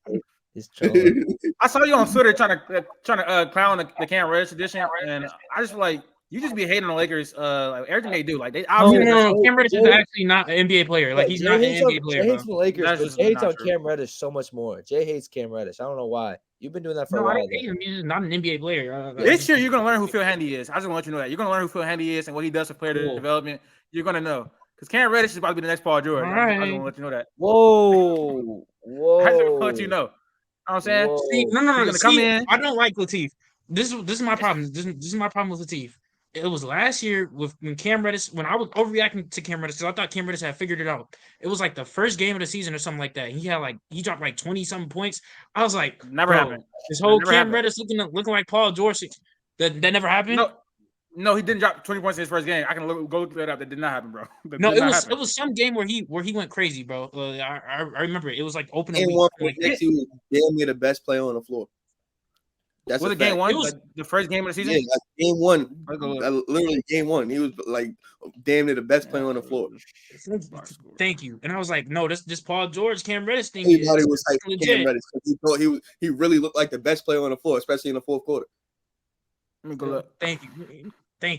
I saw you on Twitter trying to clown the Cam Reddish edition, and I just feel like you just be hating on the Lakers. Everything they do, they obviously. No. Cam Reddish is actually not an NBA player. He's not an NBA player. Jay hates the Lakers, but Jay hates on Cam Reddish so much more. Jay hates Cam Reddish. I don't know why. You've been doing that for a while. I hate him. He's not an NBA player. This year, you're gonna learn who Phil Handy is. I just want you to know that you're gonna learn who Phil Handy is and what he does for player development. You're gonna know because Cam Reddish is about to be the next Paul George. I just want to let you know that. Whoa. I just want you to know. I'm saying, no. Come in. I don't like Latif. This is my problem. This is my problem with Latif. It was last year when Cam Reddish, when I was overreacting to Cam Reddish because I thought Cam Reddish had figured it out. It was the first game of the season or something like that. He dropped 20-something points. I was like, never happened. This whole Cam Reddish looking like Paul George. That never happened. No, he didn't drop 20 points in his first game. I can go look that up. That did not happen, bro. It was some game where he went crazy, bro. I remember it was like opening week. Like, he was damn near the best player on the floor. That's was it game one? Like the first game of the season? Yeah, like game one. Literally game one. He was like damn near the best player on the floor. Thank you. And I was like, no, this Paul George, Cam Reddish thing. Everybody was like Cam Reddish because he thought he really looked like the best player on the floor, especially in the fourth quarter. Let me go look. Thank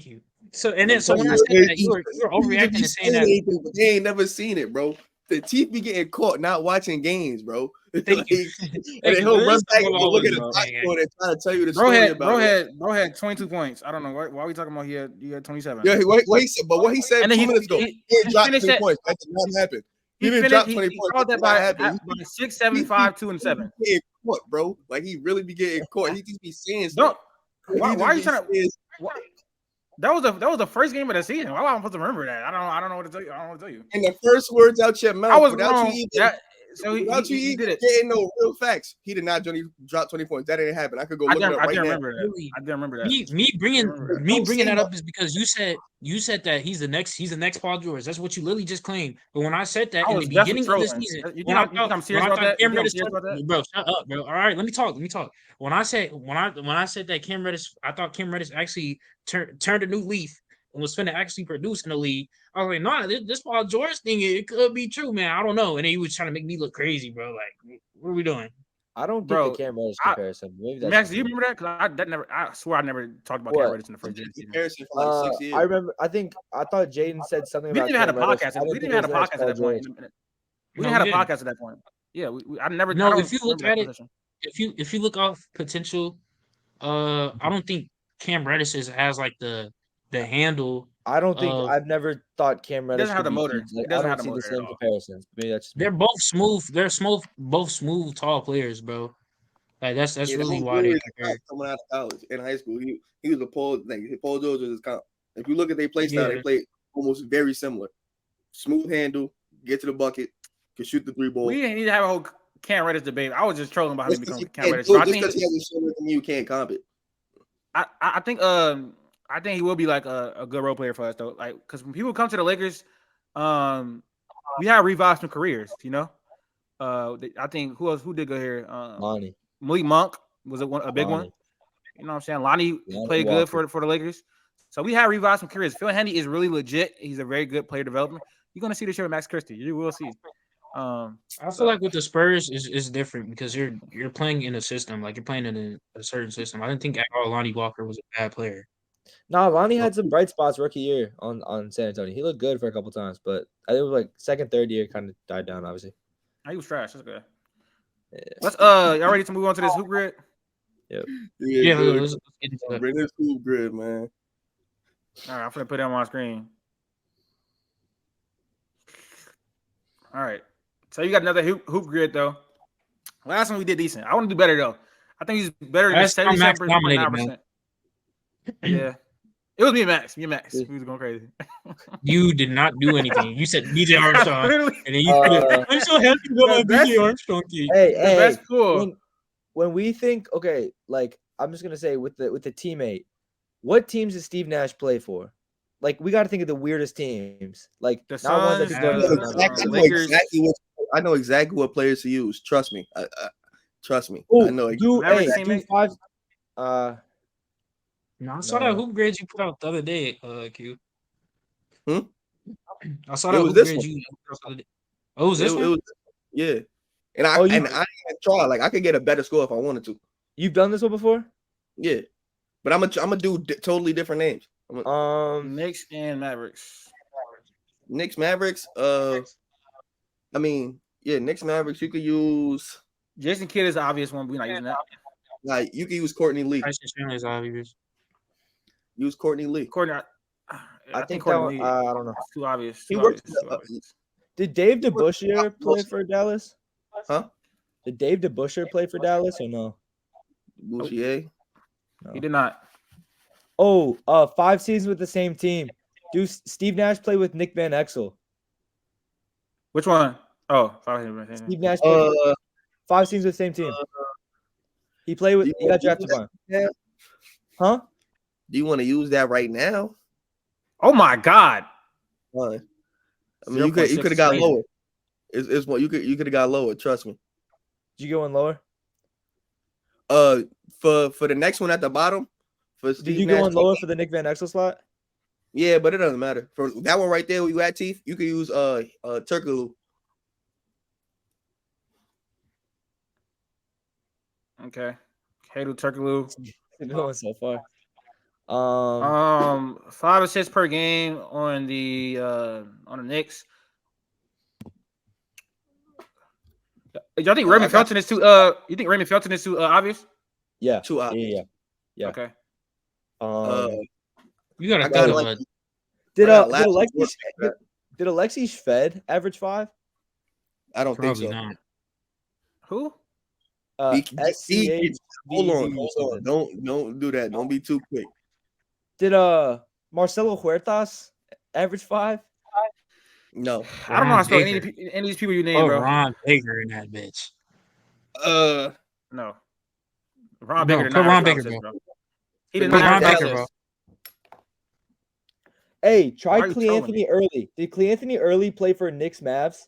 you. So when I said that, you were overreacting and saying that. But they ain't never seen it, bro. The teeth be getting caught not watching games, bro. And he'll run back and look at the box score and try to tell you the story about it. Bro had 22 points. I don't know why are we talking about he had 27. Yeah, what he said 2 minutes ago. He dropped 20 points. That did not happen. He didn't drop 20 points. He called that by 6, 7, 5, 2, and 7. He getting caught, bro. Like he really be getting caught. He just be saying stuff. Why are you trying to? That was the first game of the season. Why am I supposed to remember that? I don't know what to tell you. I don't know what to tell you. And the first words out your mouth. I was wrong. He did it. Getting no real facts. He did not drop 20 points. That didn't happen. I could go look it up right now. I didn't remember that. Me bringing that up is because you said that he's the next Paul George. That's what you literally just claimed. But when I said that in the beginning of the season, I'm serious about that. Bro, shut up, bro. All right, let me talk. When I said that Cam Reddish, I thought Cam Reddish actually turned a new leaf and was finna actually produce in the league. I was like, nah, this Paul George thing, it could be true, man. I don't know. And then he was trying to make me look crazy, bro. Like, what are we doing? I don't get the Cam Reddish comparison. Max, do you remember that? Because I swear I never talked about Cam Reddish in the first comparison for like 6 years. I remember. I thought Jaden said something about. We didn't even have a podcast. We didn't even have a podcast at that point. We didn't have a podcast at that point. Yeah, I never. No, if you look at it, if you look off potential, I don't think Cam Reddish has like the handle. I don't think I've never thought Cam Reddish doesn't have the motor. Like, I don't see the same comparisons. Maybe that's they're both smooth. They're both smooth, tall players, bro. Like that's really why they compare. Coming out of college in high school, he was a Paul George was his comp. If you look at their play style, they play almost very similar. Smooth handle, get to the bucket, can shoot the 3 ball. We didn't need to have a whole Cam Reddish debate. I was just trolling about him becoming Cam Reddish. Just because he hasn't shown anything, you can't comp it. I think he will be like a good role player for us though. Like, because when people come to the Lakers, we have revived some careers. You know, I think who did go here? Lonnie. Malik Monk was a big one. You know what I'm saying? Lonnie played good for the Lakers. So we have revived some careers. Phil Hendy is really legit. He's a very good player development. You're gonna see the show with Max Christie. You will see. I feel like with the Spurs is different because you're playing in a system. Like you're playing in a certain system. I didn't think at all Lonnie Walker was a bad player. No, Lonnie had some bright spots rookie year on San Antonio. He looked good for a couple times, but I think it was like second, third year kind of died down, obviously. He was trash. That's good. Yeah. Let's y'all ready to move on to this hoop grid? Yep. Yeah, let's get into that. Bring this hoop grid, man. All right, I'm gonna put it on my screen. All right. So you got another hoop grid though. Last one we did decent. I want to do better though. I think he's better than 77.9%. Yeah. It was me and Max. Me and Max. We was going crazy. You did not do anything. You said DJ Armstrong. And then you I'm so happy about my DJ Armstrong team. Hey, cool. When we think, okay, like I'm just gonna say with the teammate, what teams does Steve Nash play for? Like we got to think of the weirdest teams. Like the Suns, I know exactly what players to use. Trust me. Trust me. Ooh, I know. Do 5. No, I saw that hoop grade you put out the other day, Q. I saw that hoop grade you put out the other day. Oh, was this one? Yeah. And I didn't try. Like I could get a better score if I wanted to. You've done this one before? Yeah. But I'm gonna do totally different names. Knicks and Mavericks. Knicks, Mavericks. I mean, yeah, Knicks, Mavericks. You could use Jason Kidd is the obvious one. We're not using that. Like you could use Courtney Lee. Is obvious. Use Courtney Lee. I think Courtney Lee. I don't know. It's too obvious. He works. Did Dave DeBusschere play for Dallas? Huh? Did Dave DeBusschere play for Dallas or no? Bouchier? No. He did not. Oh, 5 seasons with the same team. Do Steve Nash play with Nick Van Exel? Which one? Oh, 5 seasons. Steve Nash played 5 seasons with the same team. He played with. He got drafted by. Yeah. Huh? Do you want to use that right now? Oh my God! Fine. I mean, you could have got lower. It's what you could have got lower. Trust me. Did you go in lower? For the next one at the bottom, for Steve did you Nash, go in lower for the Nick Van Exel slot? Yeah, but it doesn't matter. For that one right there, where you at, Teeth, you could use Turkaloo. Okay, Hedo Turkaloo. It's going so far. 5 assists per game on the Knicks. Y'all think Raymond Felton is too? You think Raymond Felton is too obvious? Yeah, too obvious. Yeah. Okay. You gotta go. Did Alexis Fed average 5? I don't think so. Not. Who? Hold on. Don't do that. Don't be too quick. Did Marcelo Huertas average 5? No. I don't know how to spell any of these people you name, bro. Ron Baker in that bitch. No. Ron Baker did not. Ron Baker, bro. bro. He did not Ron have Baker, bro. Hey, try Cleanthony Early. Did Cleanthony Early play for Knicks Mavs?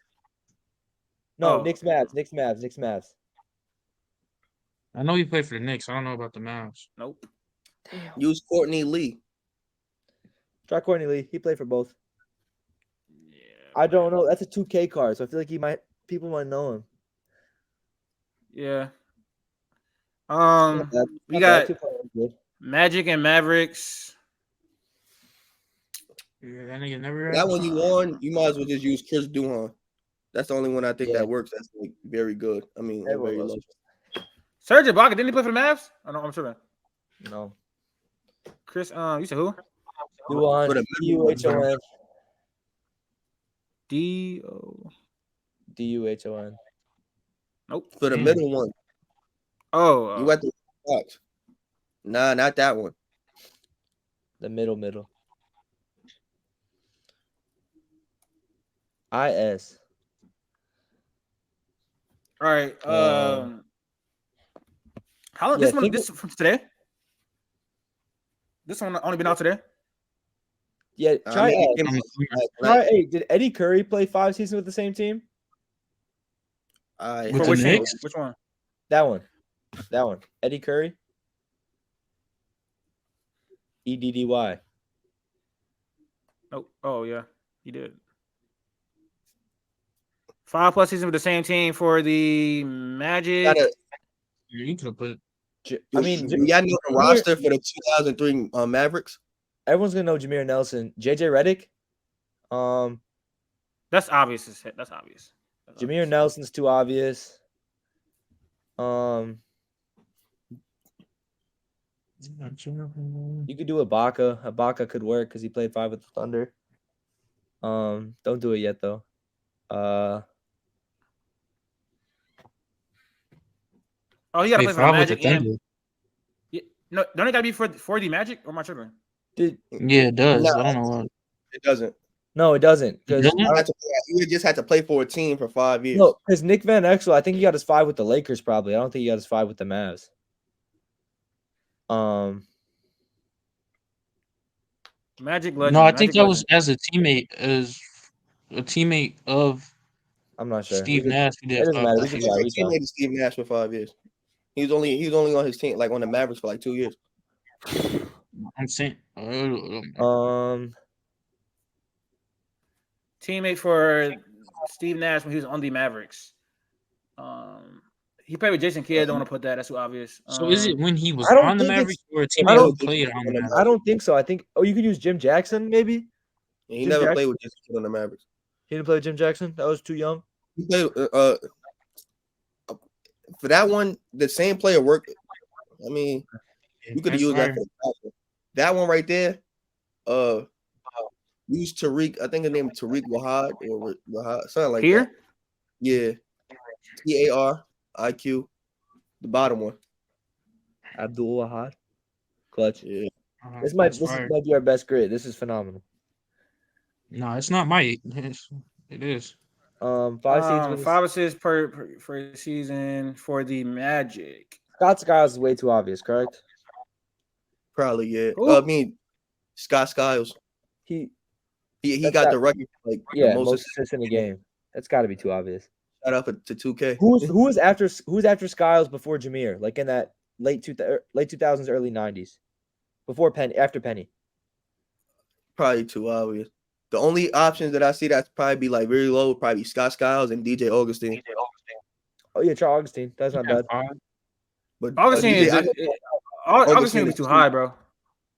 No, Knicks Mavs. I know he played for the Knicks. I don't know about the Mavs. Nope. Damn. Use Courtney Lee. Try Courtney Lee. He played for both. Yeah. I don't know. That's a 2K card, so I feel like people might know him. Yeah. We got Magic and Mavericks. Yeah, that nigga never. That one you won. You might as well just use Chris Duhon. That's the only one I think that works. That's like very good. I mean, very low. Serge Ibaka, didn't he play for the Mavs? Oh, no, I'm sure. No. Chris, you said who? Duhon. D-U-H-O-N. D-U-H-O-N. Nope. For the middle one. Oh. You at the box. Nah, not that one. The middle. IS. All right. How long? This from today? This one only been out today? Yeah. Hey, did Eddie Curry play 5 seasons with the same team? With the Knicks? Which one? That one. Eddie Curry. EDDY. Nope. Oh yeah, he did. 5+ seasons with the same team for the Magic. You could have put. I mean, y'all know the roster for the 2003 Mavericks. Everyone's gonna know Jameer Nelson, JJ Redick. That's obvious. That's obvious. Jameer Nelson's too obvious. You could do Ibaka. Ibaka could work because he played 5 with the Thunder. Don't do it yet though. Oh, he got to play for the Magic. No, don't it got to be for the Magic or my children? Yeah, it does. No, I don't know why. It doesn't. No, it doesn't. Because you just had to play for a team for 5 years. No, because Nick Van Exel, I think he got his 5 with the Lakers. Probably, I don't think he got his 5 with the Mavs. Magic legend. No, I think that was as a teammate of. I'm not sure. Steve Nash. It doesn't matter. He was a teammate of Steve Nash for 5 years. He was only on his team, like on the Mavericks, for like 2 years. I'm saying. Teammate for Steve Nash when he was on the Mavericks. He played with Jason Kidd. I don't want to put that. That's too obvious. So is it when he was on the Mavericks or a teammate who played on the Mavericks? I don't think so. I think you could use Jim Jackson maybe. Yeah, he never played with Jason Kidd on the Mavericks. He didn't play with Jim Jackson. That was too young. He played for that one. The same player worked. I mean, you could have used that for that one right there. Use Tariq. I think his name is Tariq Wahad or Wahad, something like that. Yeah, TARIQ, the bottom one. Abdul Wahad, clutch. Yeah, this might be our best grid. This is phenomenal. No, it's not my. It is. 5 assists per season for the Magic. Scott Skiles is way too obvious, correct? Probably, yeah. Who? I mean, Scott Skiles. He got the record for, like, the most assists in the game. That's got to be too obvious. Shout out to 2K. Who's after Skiles before Jameer? Like in that late 2000s, early 90s, after Penny. Probably too obvious. The only options that I see that's probably be like very low would probably be Scott Skiles and DJ Augustine. Oh yeah, Charles Augustine. That's not bad. But Augustine Augustine was too high, bro.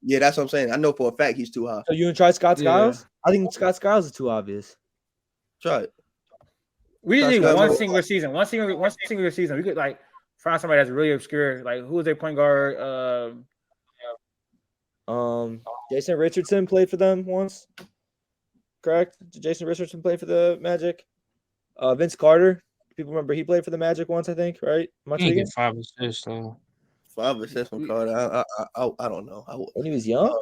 Yeah, that's what I'm saying. I know for a fact he's too high. So you gonna try Scott Skiles? I think Scott Skiles is too obvious. Try it. We just need one singular season. One singular season. We could like find somebody that's really obscure. Like who is their point guard? Jason Richardson played for them once. Correct? Did Jason Richardson play for the Magic? Vince Carter. People remember he played for the Magic once, I think, right? He get 5 assists, though. 5 assists from Carter. I don't know. When he was young?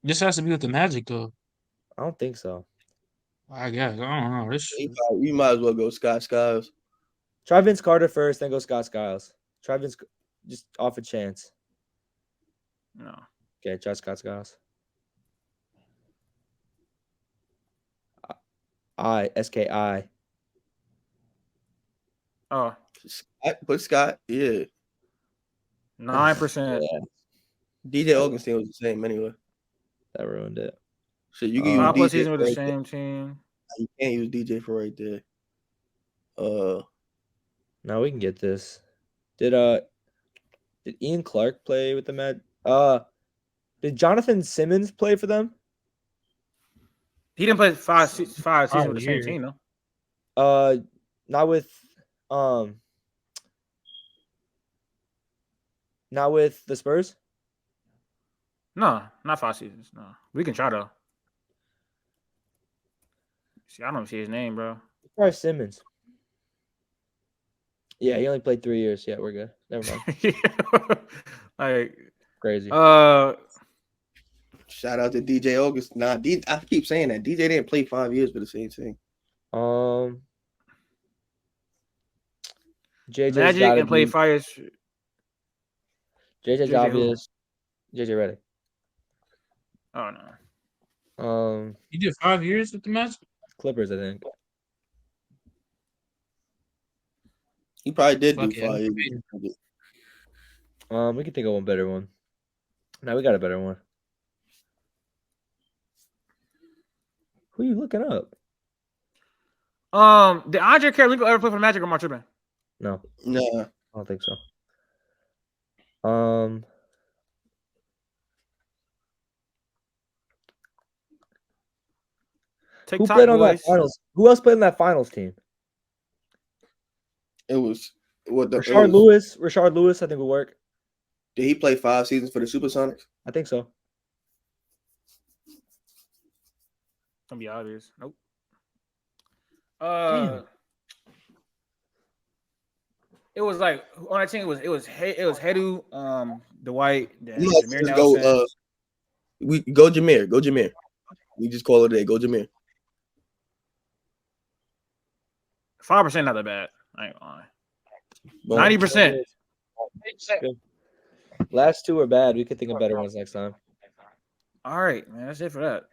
This has to be with the Magic, though. I don't think so. I guess. I don't know. You might as well go Scott Skiles. Try Vince Carter first, then go Scott Skiles. Try Vince, just off a chance. No. Okay, try Scott Skiles. SKI. Oh. Put Scott, yeah. 9%. Yeah. DJ Augustine was the same anyway. That ruined it. So you can use DJ season with the same team. You can't use DJ for right there. Now we can get this. Did Ian Clark play with the Mad? Did Jonathan Simmons play for them? He didn't play five seasons with the same team, though. Not with the Spurs. No, not 5 seasons. No, we can try though. See, I don't see his name, bro. Try Simmons. Yeah, he only played 3 years. Yeah, we're good. Never mind. Like crazy. Shout out to DJ August. Nah, I keep saying that DJ didn't play 5 years for the same thing. JJ Magic and played 5 years. JJ's obvious. JJ Redick. Oh no. He did 5 years with the Magic? Clippers, I think. He probably did do 5 years. We can think of one better one. Now we got a better one. Who are you looking up? Did Andre Karolinko ever play for the Magic or am I tripping? No. No. I don't think so. Who played on that finals? Who else played in that finals team? It was Rashard Lewis. Rashard Lewis, I think, would work. Did he play 5 seasons for the Supersonics? I think so. Gonna be obvious. Nope. It was like on that team. It was Hedu, Dwight, Jameer Nelson. We go Jameer. Go Jameer. We just call it a day. Go Jameer. 5% not that bad. I ain't lying. 90%. Last two are bad. We could think of better ones next time. All right, man. That's it for that.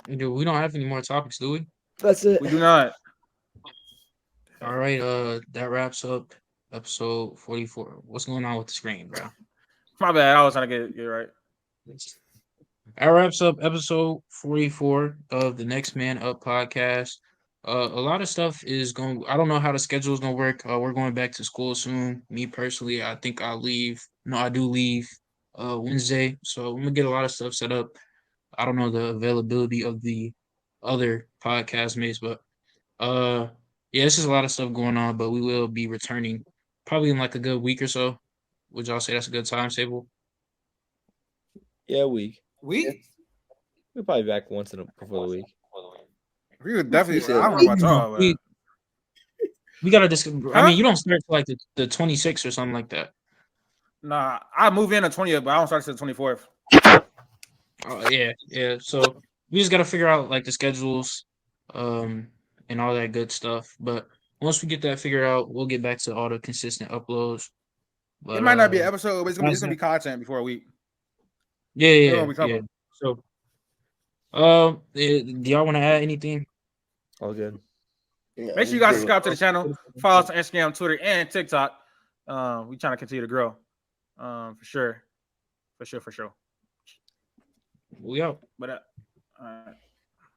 We don't have any more topics, do we? That's it. We do not. All right. That wraps up episode 44. What's going on with the screen, bro? My bad. I was trying to get it right. That wraps up episode 44 of the Next Man Up podcast. A lot of stuff is going. I don't know how the schedule is going to work. We're going back to school soon. Me personally, I think I'll leave. No, I do leave Wednesday. So I'm going to get a lot of stuff set up. I don't know the availability of the other podcast mates, but yeah, it's just a lot of stuff going on. But we will be returning probably in like a good week or so. Would y'all say that's a good timetable? Yeah, week. Week? We'll probably be back once before the week. We would definitely. I don't know about y'all. We gotta discuss. Huh? I mean, you don't start till like the 26th or something like that. Nah, I move in on 20th, but I don't start till the 24th. Oh yeah. So we just gotta figure out like the schedules, and all that good stuff. But once we get that figured out, we'll get back to all the consistent uploads. But, it might not be an episode, but it's gonna be content before a week. Yeah. So, do y'all want to add anything? All good. Yeah, make sure you guys subscribe to the channel. Follow us on Instagram, Twitter, and TikTok. We trying to continue to grow. For sure. We out. But all right.